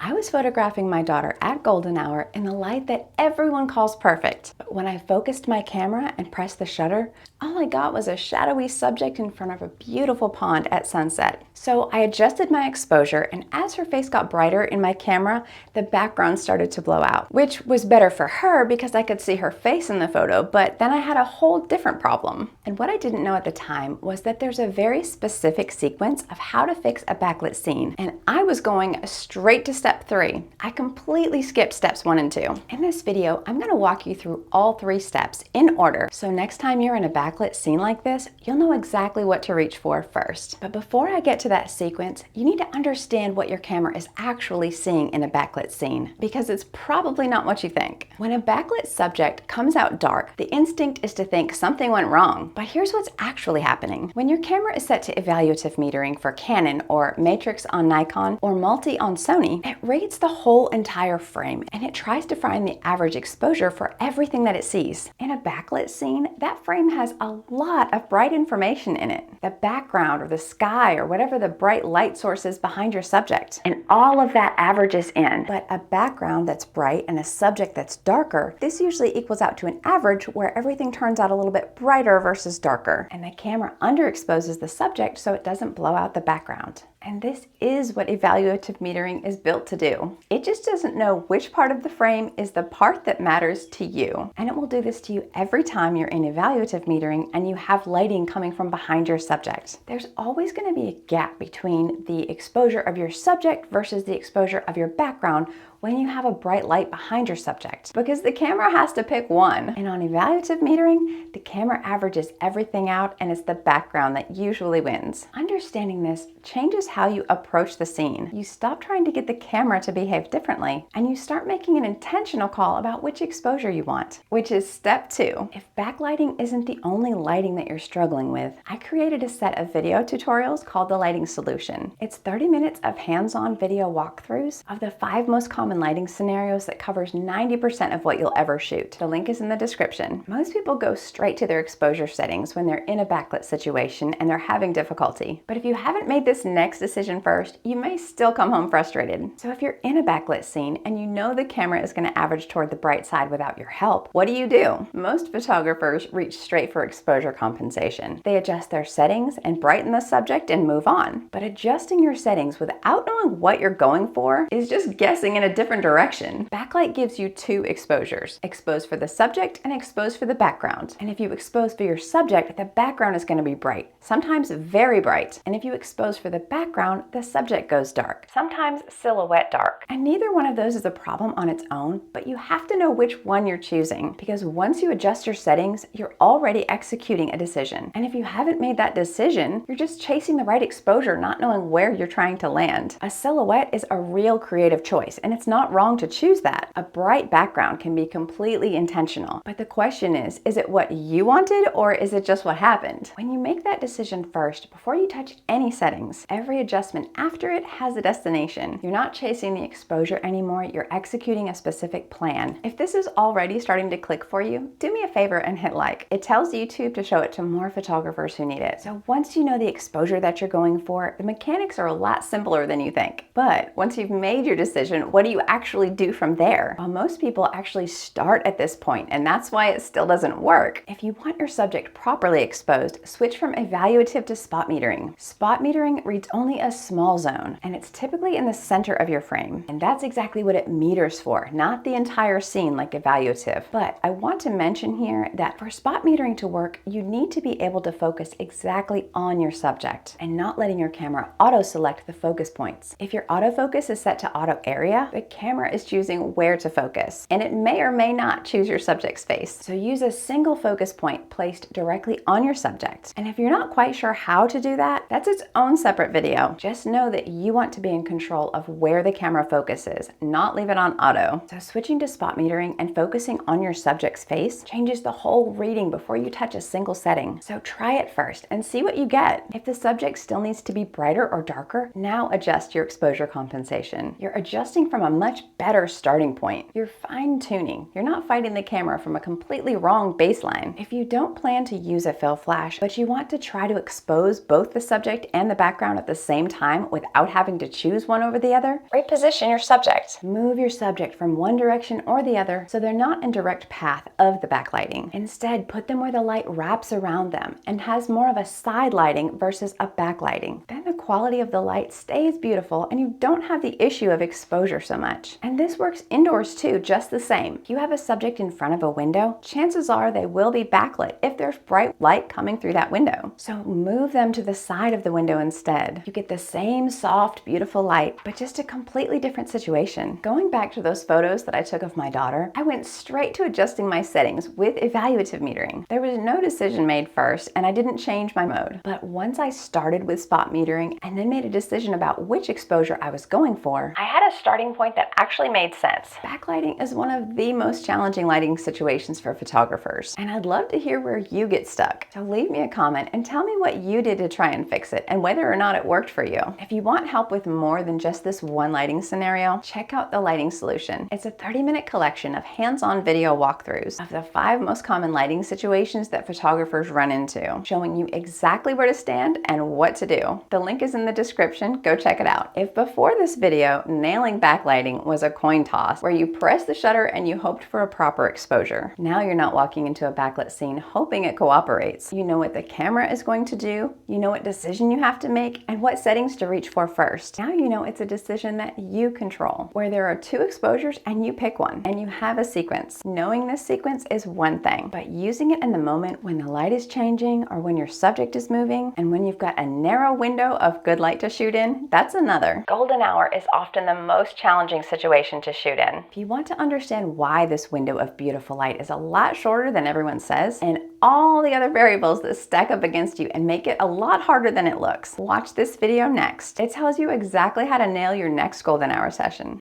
I was photographing my daughter at golden hour in the light that everyone calls perfect. But when I focused my camera and pressed the shutter, all I got was a shadowy subject in front of a beautiful pond at sunset. So I adjusted my exposure, and as her face got brighter in my camera, the background started to blow out, which was better for her because I could see her face in the photo, but then I had a whole different problem. And what I didn't know at the time was that there's a very specific sequence of how to fix a backlit scene, and I was going straight to step 3. I completely skipped steps 1 and 2. In this video, I'm going to walk you through all 3 steps in order, so next time you're in a backlit scene like this, you'll know exactly what to reach for first. But before I get to that sequence, you need to understand what your camera is actually seeing in a backlit scene, because it's probably not what you think. When a backlit subject comes out dark, the instinct is to think something went wrong, but here's what's actually happening. When your camera is set to evaluative metering for Canon or matrix on Nikon or multi on Sony, it rates the whole entire frame and it tries to find the average exposure for everything that it sees. In a backlit scene, that frame has a lot of bright information in it. The background or the sky or whatever the bright light source is behind your subject. And all of that averages in. But a background that's bright and a subject that's darker, this usually equals out to an average where everything turns out a little bit brighter versus darker. And the camera underexposes the subject so it doesn't blow out the background. And this is what evaluative metering is built to do. It just doesn't know which part of the frame is the part that matters to you. And it will do this to you every time you're in evaluative metering and you have lighting coming from behind your subject. There's always going to be a gap between the exposure of your subject versus the exposure of your background when you have a bright light behind your subject, because the camera has to pick one. And on evaluative metering, the camera averages everything out and it's the background that usually wins. Understanding this changes how you approach the scene. You stop trying to get the camera to behave differently and you start making an intentional call about which exposure you want, which is step 2. If backlighting isn't the only lighting that you're struggling with, I created a set of video tutorials called The Lighting Solution. It's 30 minutes of hands-on video walkthroughs of the 5 most common lighting scenarios that covers 90% of what you'll ever shoot. The link is in the description. Most people go straight to their exposure settings when they're in a backlit situation and they're having difficulty. But if you haven't made this next decision first, you may still come home frustrated. So if you're in a backlit scene and you know the camera is going to average toward the bright side without your help, what do? Most photographers reach straight for exposure compensation. They adjust their settings and brighten the subject and move on. But adjusting your settings without knowing what you're going for is just guessing in a different direction. Backlight gives you 2 exposures, expose for the subject and expose for the background. And if you expose for your subject, the background is going to be bright, sometimes very bright. And if you expose for the background, the subject goes dark, sometimes silhouette dark. And neither one of those is a problem on its own, but you have to know which one you're choosing, because once you adjust your settings, you're already executing a decision. And if you haven't made that decision, you're just chasing the right exposure, not knowing where you're trying to land. A silhouette is a real creative choice, and it's not wrong to choose that. A bright background can be completely intentional. But the question is it what you wanted or is it just what happened? When you make that decision first, before you touch any settings, every adjustment after it has a destination. You're not chasing the exposure anymore, you're executing a specific plan. If this is already starting to click for you, do me a favor and hit like. It tells YouTube to show it to more photographers who need it. So once you know the exposure that you're going for, the mechanics are a lot simpler than you think. But once you've made your decision, what do you actually do from there? Well, most people actually start at this point, and that's why it still doesn't work. If you want your subject properly exposed, switch from evaluative to spot metering. Spot metering reads only a small zone, and it's typically in the center of your frame. And that's exactly what it meters for, not the entire scene like evaluative. But I want to mention here that for spot metering to work, you need to be able to focus exactly on your subject and not letting your camera auto-select the focus points. If your autofocus is set to auto area, the camera is choosing where to focus, and it may or may not choose your subject's face. So use a single focus point placed directly on your subject. And if you're not quite sure how to do that, that's its own separate video. Just know that you want to be in control of where the camera focuses, not leave it on auto. So switching to spot metering and focusing on your subject's face changes the whole reading before you touch a single setting. So try it first and see what you get. If the subject still needs to be brighter or darker, now adjust your exposure compensation. You're adjusting from a much better starting point. You're fine-tuning. You're not fighting the camera from a completely wrong baseline. If you don't plan to use a fill flash, but you want to try to expose both the subject and the background at the same time without having to choose one over the other, reposition your subject. Move your subject from one direction or the other so they're not in direct path of the backlighting. Instead, put them where the light wraps around them and has more of a side lighting versus a backlighting. Then the quality of the light stays beautiful and you don't have the issue of exposure so much. And this works indoors too, just the same. If you have a subject in front of a window, chances are they will be backlit if there's bright light coming through that window. So move them to the side of the window instead. You get the same soft, beautiful light, but just a completely different situation. Going back to those photos that I took of my daughter, I went straight to adjusting my settings with evaluative metering. There was no decision made first, and I didn't change my mode. But once I started with spot metering and then made a decision about which exposure I was going for, I had a starting point that actually made sense. Backlighting is one of the most challenging lighting situations for photographers, and I'd love to hear where you get stuck. So leave me a comment and tell me what you did to try and fix it and whether or not it worked for you. If you want help with more than just this one lighting scenario, check out the Lighting Solution. It's a 30-minute collection of hands-on video walkthroughs of the 5 most common lighting situations that photographers run into, showing you exactly where to stand and what to do. The link is in the description. Go check it out. If before this video, nailing backlighting was a coin toss where you press the shutter and you hoped for a proper exposure, now you're not walking into a backlit scene hoping it cooperates. You know what the camera is going to do, you know what decision you have to make, and what settings to reach for first. Now you know it's a decision that you control, where there are 2 exposures and you pick one, and you have a sequence. Knowing this sequence is one thing, but using it in the moment when the light is changing or when your subject is moving and when you've got a narrow window of good light to shoot in, that's another. Golden hour is often the most challenging situation to shoot in. If you want to understand why this window of beautiful light is a lot shorter than everyone says, and all the other variables that stack up against you and make it a lot harder than it looks, watch this video next. It tells you exactly how to nail your next golden hour session.